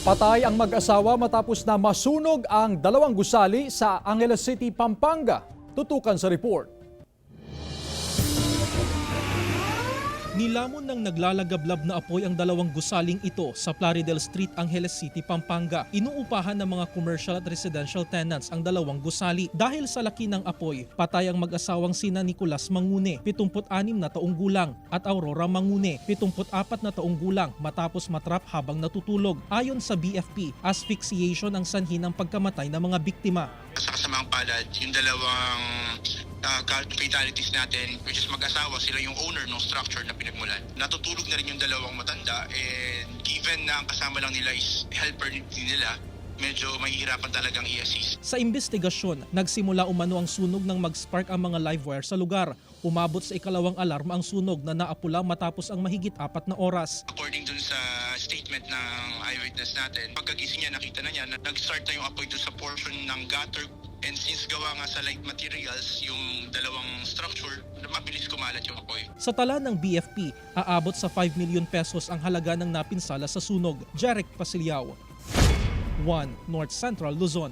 Patay ang mag-asawa matapos na masunog ang dalawang gusali sa Angeles City, Pampanga. Tutukan sa report. Nilamon ng naglalagablab na apoy ang dalawang gusaling ito sa Plaridel Street, Angeles City, Pampanga. Inuupahan ng mga commercial at residential tenants ang dalawang gusali. Dahil sa laki ng apoy, patay ang mag-asawang sina Nicolas Mangune, 76 na taong gulang, at Aurora Mangune, 74 na taong gulang matapos matrap habang natutulog. Ayon sa BFP, asphyxiation ang sanhi ng pagkamatay ng mga biktima. Sa kasamang palad, yung dalawang fatalities natin, which is mag-asawa, sila yung owner ng structure na pinagmulan. Natutulog na rin yung dalawang matanda, and given na ang kasama lang nila is helper nila, medyo mahihirapan talagang i-assist. Sa investigasyon, nagsimula umano ang sunog nang mag-spark ang mga live wire sa lugar. Umabot sa ikalawang alarma ang sunog na naapula matapos ang mahigit 4 na oras. According dun sa statement ng eyewitness natin, pagkagising niya, nakita na niya na nag-start na yung apoy dun sa portion ng gutter. And since gawa nga sa light materials yung dalawang structure, mabilis kumalat yung apoy. Sa tala ng BFP, aabot sa 5 million pesos ang halaga ng napinsala sa sunog. Jarek Pasiliao, 1 North Central Luzon.